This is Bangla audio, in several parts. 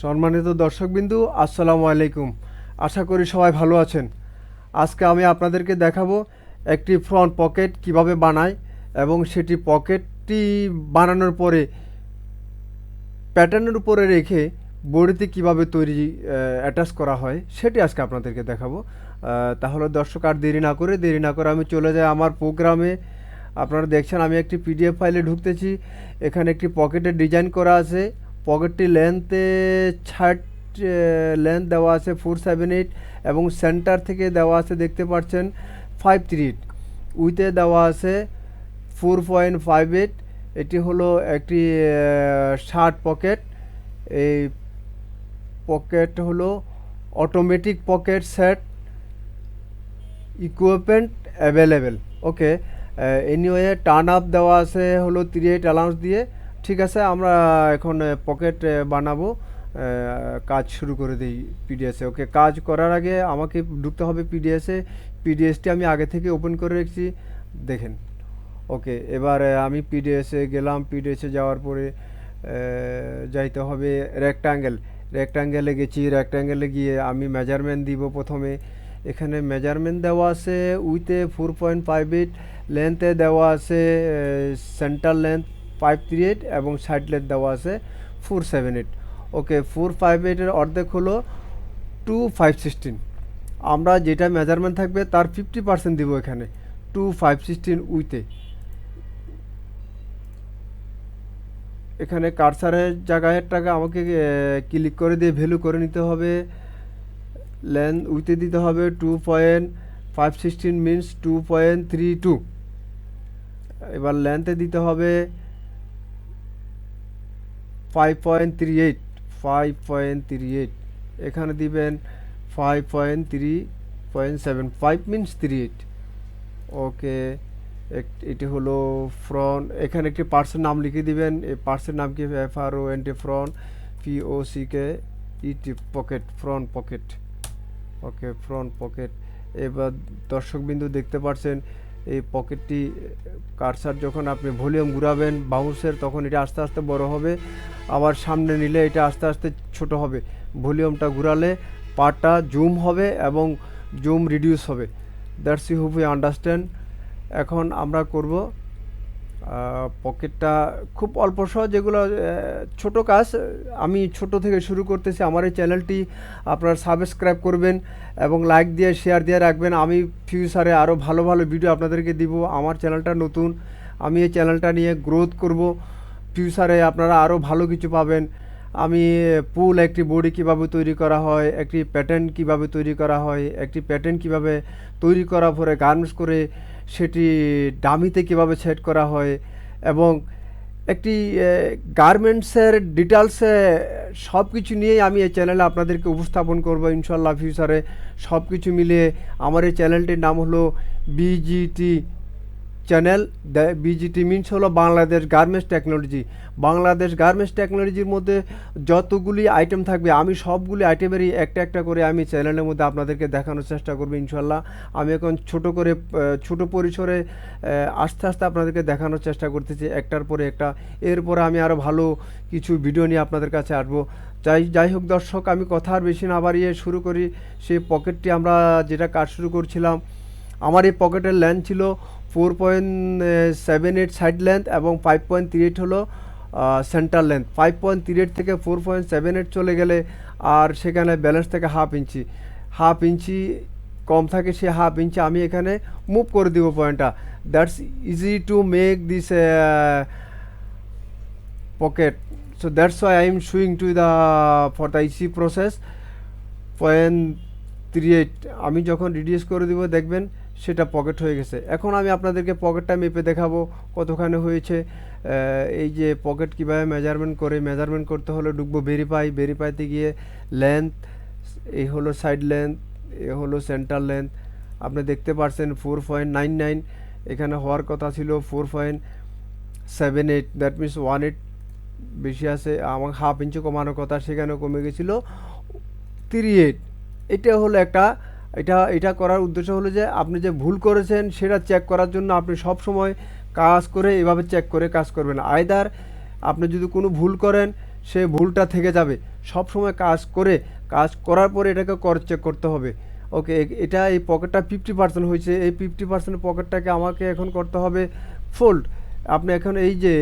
সম্মানিত দর্শকবিন্দু, আসসালামু আলাইকুম। আশা করি সবাই ভালো আছেন। আজকে আমি আপনাদেরকে দেখাবো একটি ফ্রন্ট পকেট কিভাবে বানায় এবং সেটি পকেটটি বানানোর পরে প্যাটার্নের উপরে রেখে বডিতে কিভাবে অ্যাটাচ করা হয় সেটি আজকে আপনাদেরকে দেখাবো। তাহলে দর্শক আর দেরি না করে আমি চলে যাই আমার প্রোগ্রামে। আপনারা দেখছেন আমি একটি পিডিএফ ফাইলে ঢুকতেছি। এখানে একটি পকেটের ডিজাইন করা আছে। পকেটটি লেন্থ দেওয়া আছে 478 এবং সেন্টার থেকে দেওয়া আছে দেখতে পাচ্ছেন 538। উইথে দেওয়া আছে 4.58। এটি হলো একটি শার্ট পকেট। এই পকেট হলো automatic pocket set, equipment available. Okay, anyway turn up দেওয়া আছে হলো 38 অ্যালাউন্স দিয়ে। ঠিক আছে, আমরা এখন পকেট বানাবো। কাজ শুরু করে দিই পিডিএসে। ওকে, কাজ করার আগে আমাকে ঢুকতে হবে পিডিএসে। পিডিএসটি আমি আগে থেকে ওপেন করে রেখেছি, দেখেন। ওকে, এবার আমি পিডিএসে গেলাম। পিডিএসে যাওয়ার পরে যাইতে হবে রেক্ট্যাঙ্গেলে গেছি। রেক্ট্যাঙ্গেলে গিয়ে আমি মেজারমেন্ট দিব প্রথমে। এখানে মেজারমেন্ট দেওয়া আছে উইথে 4.58, লেন্থে দেওয়া আছে সেন্টার লেন্থ 538 এবং সাইড লেন্থ দেওয়া আছে 478। ওকে, 458-এর অর্ধেক হলো 2516। আমরা যেটা মেজারমেন্ট থাকবে তার 50% দিব এখানে 2516 উইথে। এখানে কার্সারের জায়গায় আমাকে ক্লিক করে দিয়ে ভ্যালু করে নিতে হবে। লেন্থ উইথে দিতে হবে 2.516 মিনস 2.32। এবার লেন্থে দিতে হবে 5.38। এখানে দিবেন 5.3.75 মিনস 38। ওকে, এটি হলো ফ্রন্ট। এখানে একটি পার্সের নাম লিখে দিবেন। এই পার্সের নাম কি? FRONT, front, POCKET, pocket, front pocket. Okay, front pocket. এবার দর্শকবিন্দু দেখতে পাচ্ছেন এই পকেটটি কার্সার যখন আপনি ভলিউম ঘুরাবেন বাউন্সের, তখন এটা আস্তে আস্তে বড় হবে। আবার সামনে নিলে এটা আস্তে আস্তে ছোট হবে। ভলিউমটা ঘুরালে পার্টটা জুম হবে এবং জুম রিডিউস হবে। That's you hope you understand. এখন আমরা করব পকেটটা খুব অল্প সহজ, যেগুলো ছোট কাজ। আমি ছোট থেকে শুরু করতেছি। আমার এই চ্যানেলটি আপনারা সাবস্ক্রাইব করবেন এবং লাইক দিয়ে শেয়ার দিয়ে রাখবেন। আমি ফিউচারে আরও ভালো ভালো ভিডিও আপনাদেরকে দিব। আমার চ্যানেলটা নতুন, আমি এই চ্যানেলটা নিয়ে গ্রোথ করব। ফিউচারে আপনারা আরও ভালো কিছু পাবেন। আমি পুল একটি বডি কিভাবে তৈরি করা হয়, একটি প্যাটার্ন কিভাবে তৈরি করা হয়, একটি প্যাটার্ন কিভাবে তৈরি করার পরে গার্মেন্টস করে সেটি ডামিতে কিভাবে সেট করা হয় এবং একটি গার্মেন্টসের ডিটেলসে সব কিছু নিয়েই আমি এই চ্যানেলে আপনাদেরকে উপস্থাপন করব ইনশাল্লাহ। ফিউচারে সব কিছু মিলিয়ে আমার এই চ্যানেলটির নাম হলো BGT-Chanel। BGT মিনস হলো Bangladesh garments technology. Bangladesh garments টেকনোলজির মধ্যে যতগুলি আইটেম থাকবে আমি সবগুলি আইটেমেরই একটা একটা করে আমি চ্যানেলের মধ্যে আপনাদেরকে দেখানোর চেষ্টা করব ইনশাল্লাহ। আমি এখন ছোট পরিসরে আস্তে আস্তে আপনাদেরকে দেখানোর চেষ্টা করতেছি, একটার পরে একটা। এরপরে আমি আরও ভালো কিছু ভিডিও নিয়ে আপনাদের কাছে আসবো। যাই হোক দর্শক, আমি কথা আর বেশি না বাড়িয়ে শুরু করি। সেই পকেটটি আমরা যেটা কাজ শুরু করছিলাম, আমার এই পকেটের লেন্থ ছিল 4.78 সাইড লেন্থ এবং 5.38 হলো সেন্টার লেন্থ। 5.38 থেকে 4.78 চলে গেলে আর সেখানে ব্যালেন্স থেকে হাফ ইঞ্চি কম থাকে। সে হাফ ইঞ্চি আমি এখানে মুভ করে দিব পয়েন্টটা। That's easy to make this pocket. So that's why I am শুইং to the for the EC process 0.38। আমি যখন রিডিউস করে দিব দেখবেন সেটা পকেট হয়ে গেছে। এখন আমি আপনাদেরকে পকেটটা মেপে দেখাবো কতখানি হয়েছে। এই যে পকেট কীভাবে মেজারমেন্ট করতে হলে ঢুকবো ভেরিফাইতে গিয়ে লেন্থ, এই হলো সাইড লেন্থ, এ হলো সেন্টার লেন্থ। আপনি দেখতে পাচ্ছেন 4.99, এখানে হওয়ার কথা ছিল 4.78। দ্যাট মিনস 1.8 বেশি আছে। আমার হাফ ইঞ্চি কমানোর কথা, সেখানে কমে গেছিলো 38। এটা হলো একটা এটা করার উদ্দেশ্য হলো যে আপনি যে ভুল করেছেন সেটা চেক করার জন্য আপনি সব সময় কাজ করে এভাবে চেক করে কাজ করবেন। আইদার আপনি যদি কোনো ভুল করেন সে ভুলটা থেকে যাবে। সব সময় কাজ করার পরে এটাকে ক্রস চেক করতে হবে। ওকে, এটা এই পকেটটা 50% হয়েছে, এই 50% পকেটটাকে আমাকে এখন করতে হবে ফোল্ড। আপনি এখন এই যে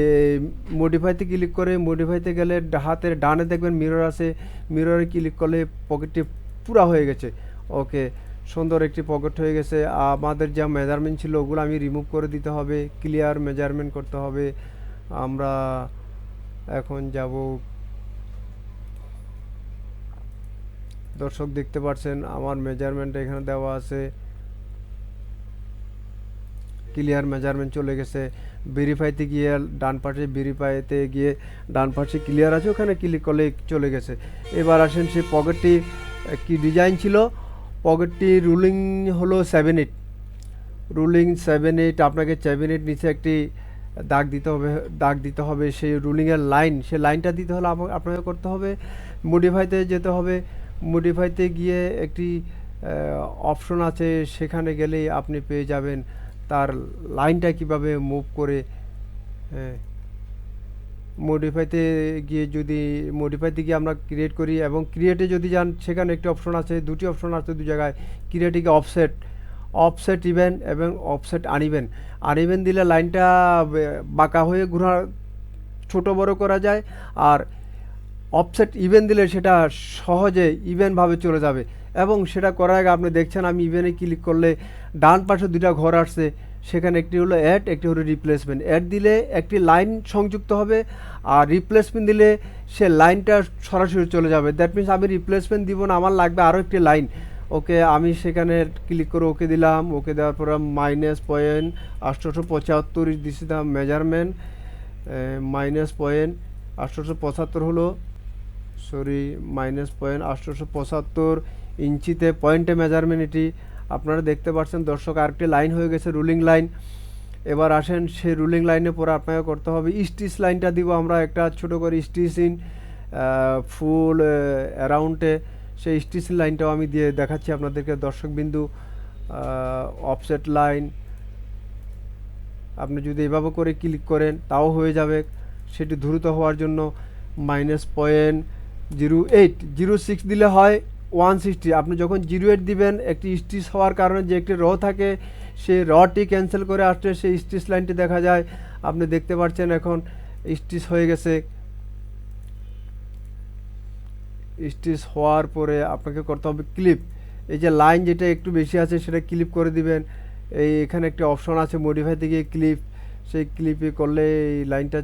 মডিফাইতে ক্লিক করে মডিফাইতে গেলে হাতের ডানে দেখবেন মিরর আছে, মিররে ক্লিক করলে পকেটটি পুরা হয়ে গেছে। ওকে, সুন্দর একটি পকেট হয়ে গেছে। আমাদের যা মেজারমেন্ট ছিল ওগুলো আমি রিমুভ করে দিতে হবে, ক্লিয়ার মেজারমেন্ট করতে হবে। আমরা এখন যাব, দর্শক দেখতে পাচ্ছেন আমার মেজারমেন্ট এখানে দেওয়া আছে, ক্লিয়ার মেজারমেন্ট চলে গেছে। ভেরিফাইতে গিয়ে ডান পাশে, ভেরিফাইতে গিয়ে ডান পাশে ক্লিয়ার আছে, ওখানে ক্লিক করলে চলে গেছে। এবার আসেন সেই পকেটটি কি ডিজাইন ছিল। পকেটটি রুলিং হলো 7/8, রুলিং 7/8। আপনাকে 7/8 নিচে একটি দাগ দিতে হবে সেই রুলিংয়ের লাইন, সেই লাইনটা দিতে হলে আপনাকে করতে হবে মডিফাইতে যেতে হবে। মডিফাইতে গিয়ে একটি অপশন আছে, সেখানে গেলেই আপনি পেয়ে যাবেন তার লাইনটা কিভাবে মুভ করে। মডিফাইতে গিয়ে আমরা ক্রিয়েট করি, এবং ক্রিয়েটে যদি যান সেখানে একটি অপশন আছে, দুটি অপশন আছে দু জায়গায়। ক্রিয়েটে গিয়ে অফসেট ইভেন এবং অফসেট আনইভেন দিলে লাইনটা বাঁকা হয়ে ঘোরা, ছোট বড় করা যায়। আর অফসেট ইভেন দিলে সেটা সহজে ইভেনভাবে চলে যাবে। এবং সেটা করার আগে আপনি দেখছেন আমি ইভেনে ক্লিক করলে ডান পাশে দুটা ঘর আসছে, সেখানে একটি হলো অ্যাড, একটি হলো রিপ্লেসমেন্ট। অ্যাড দিলে একটি লাইন সংযুক্ত হবে, আর রিপ্লেসমেন্ট দিলে সে লাইনটা সরাসরি চলে যাবে। দ্যাট মিনস আমি রিপ্লেসমেন্ট দিব না, আমার লাগবে আরও একটি লাইন। ওকে, আমি সেখানে ক্লিক করে ওকে দিলাম। ওকে দেওয়ার পর -.1875 দিস ইজ দ্য মেজারমেন্ট। -.1875 হলো, সরি, -.1875 ইঞ্চিতে পয়েন্টে মেজারমেন্ট এটি। আপনারা দেখতে পাচ্ছেন দর্শক, আরেকটি লাইন হয়ে গেছে, রুলিং লাইন। এবার আসেন সেই রুলিং লাইনে পরে আপনাকে করতে হবে স্টিচ লাইনটা দিব আমরা একটা ছোট করে স্টিচ ইন ফুল অ্যারাউন্ডে। সেই স্টিচ লাইনটাও আমি দিয়ে দেখাচ্ছি আপনাদেরকে দর্শকবিন্দু। অফসেট লাইন আপনি যদি এভাবে করে ক্লিক করেন তাও হয়ে যাবে। সেটি দ্রুত হওয়ার জন্য -.0806 দিলে হয় 160। আপনি যখন 08 দিবেন, একটি স্টিচ হওয়ার কারণে যে একটি র থাকে, সেই রটি ক্যান্সেল করে আসলে সেই স্টিচ লাইনটি দেখা যায়। আপনি দেখতে পাচ্ছেন এখন স্টিচ হয়ে গেছে। স্টিচ হওয়ার পরে আপনাকে করতে হবে ক্লিপ। এই যে লাইন যেটা একটু বেশি আছে সেটা ক্লিপ করে দিবেন। এখানে একটি অপশন আছে মডিফাই থেকে ক্লিপ, সেই ক্লিপে করলে এই লাইনটা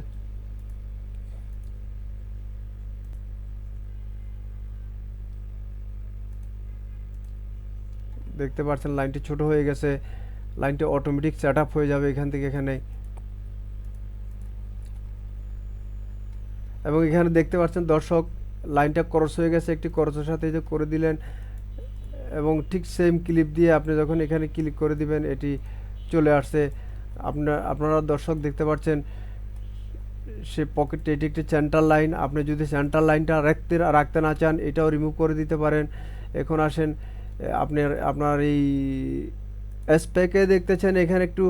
দেখতে পাচ্ছেন লাইনটি ছোট হয়ে গেছে। লাইনটি অটোমেটিক সেট আপ হয়ে যাবে এখান থেকে এখানে। এবং এখানে দেখতে পাচ্ছেন দর্শক লাইনটা ক্রস হয়ে গেছে, একটি ক্রসের সাথে যে করে দিলেন, এবং ঠিক সেম ক্লিপ দিয়ে আপনি যখন এখানে ক্লিক করে দিবেন এটি চলে আসছে। আপনারা দর্শক দেখতে পাচ্ছেন সে পকেটে এটি একটি সেন্টার লাইন। আপনি যদি সেন্টার লাইনটা রাখতে না চান এটাও রিমুভ করে দিতে পারেন। এখন আসেন আপনার এই স্পেকে দেখতেছেন এখানে একটু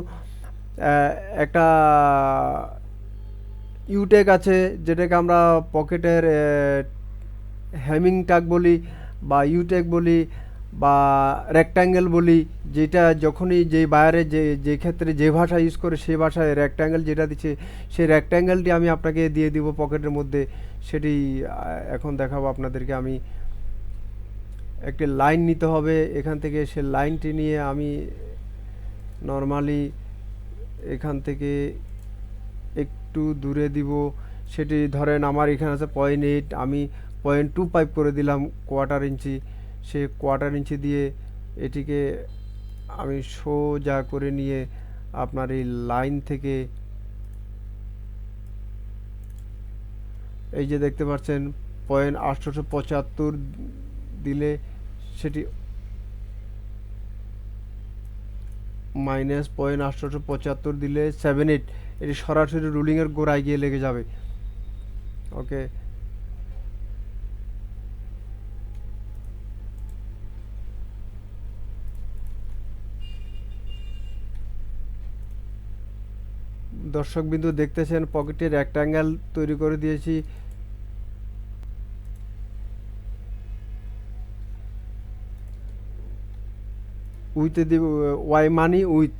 একটা ইউটেক আছে, যেটাকে আমরা পকেটের হ্যামিং টাগ বলি বা ইউটেক বলি বা রেক্ট্যাঙ্গেল বলি। যেটা যখনই যেই বায়ারে যে ক্ষেত্রে যে ভাষা ইউজ করে সেই ভাষায় রেক্ট্যাঙ্গেল যেটা দিচ্ছে, সেই রেক্ট্যাঙ্গেলটি আমি আপনাকে দিয়ে দিব পকেটের মধ্যে। সেটি এখন দেখাবো আপনাদেরকে। আমি একটি লাইন নিতে হবে এখান থেকে, সে লাইনটি নিয়ে আমি নর্মালি এখান থেকে একটু দূরে দিব। সেটি ধরেন আমার এখানে আছে 0.8, আমি 0.25 করে দিলাম কোয়ার্টার ইঞ্চি। সে কোয়ার্টার ইঞ্চি দিয়ে এটিকে আমি সোজা করে নিয়ে আপনার এই লাইন থেকে এই যে দেখতে পাচ্ছেন 0.875 দিলে সেটি -.875 দিলে 7/8 এটি সরাসরি রুলিংয়ের গোড়ায় গিয়ে লেগে যাবে। ওকে, দর্শকবিন্দু দেখতেছেন পকেটে রেক্ট্যাঙ্গেল তৈরি করে দিয়েছি। উইথে দিব, ওয়াই মানি উইথ,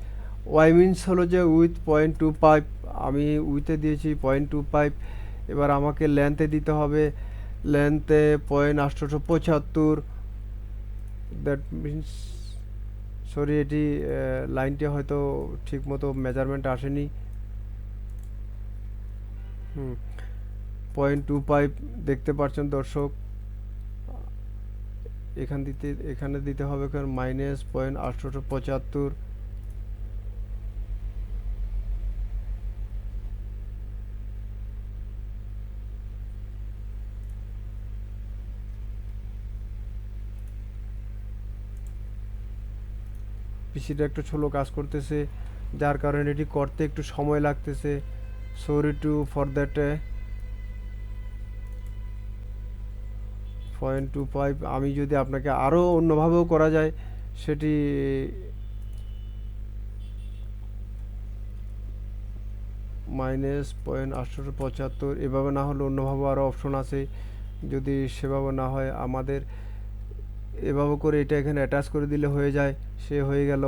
ওয়াই মিনস হলো যে উইথ 0.25, আমি উইথে দিয়েছি 0.25। এবার আমাকে লেন্থে দিতে হবে, লেন্থে 0.875, দ্যাট মিনস, সরি এটি লাইনটি হয়তো ঠিক মতো মেজারমেন্ট আসেনি। 0.25 দেখতে পাচ্ছেন দর্শক, এখানে দিতে হবে -0.875। পিসিটা একটু স্লো কাজ করতেছে, যার কারণে এটি করতে একটু সময় লাগতেছে, সরি টু ফর দ্যাট। 0.25 আমি যদি আপনাকে আরও অন্যভাবেও করা যায় সেটি -0.875, এভাবে না হলে অন্যভাবে আরও অপশন আছে, যদি সেভাবে না হয় আমাদের এভাবে করে এটা এখানে অ্যাটাচ করে দিলে হয়ে যায়, সে হয়ে গেল।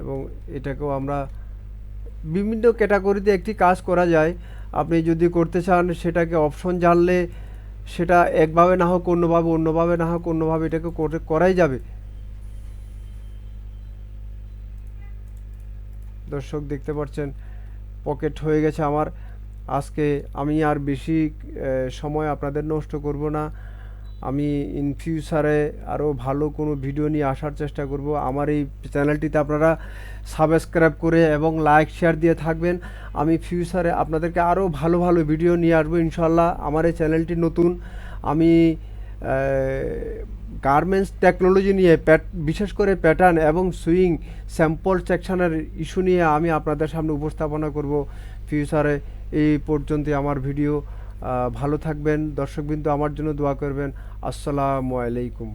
এবং এটাকেও আমরা বিভিন্ন ক্যাটাগরিতে একটি কাজ করা যায়, আপনি যদি করতে চান সেটাকে অপশন জানলে সেটা একভাবে না হোক অন্যভাবে, অন্যভাবে না হোক অন্যভাবে, এটাকে করাই যাবে। দর্শক দেখতে পাচ্ছেন পকেট হয়ে গেছে আমার। আজকে আমি আর বেশি সময় আপনাদের নষ্ট করব না, আমি ইন ফিউচারে আরও ভালো কোনো ভিডিও নিয়ে আসার চেষ্টা করব। আমার এই চ্যানেলটিতে আপনারা সাবস্ক্রাইব করে এবং লাইক শেয়ার দিয়ে থাকবেন। আমি ফিউচারে আপনাদেরকে আরও ভালো ভালো ভিডিও নিয়ে আসবো ইনশাল্লাহ। আমার এই চ্যানেলটি নতুন, আমি গার্মেন্টস টেকনোলজি নিয়ে বিশেষ করে প্যাটার্ন এবং সুইং স্যাম্পল সেকশনের ইস্যু নিয়ে আমি আপনাদের সামনে উপস্থাপনা করব ফিউচারে। এই পর্যন্তই আমার ভিডিও। ভালো থাকবেন দর্শকবৃন্দ, আমার জন্য দোয়া করবেন। আসসালামু আলাইকুম।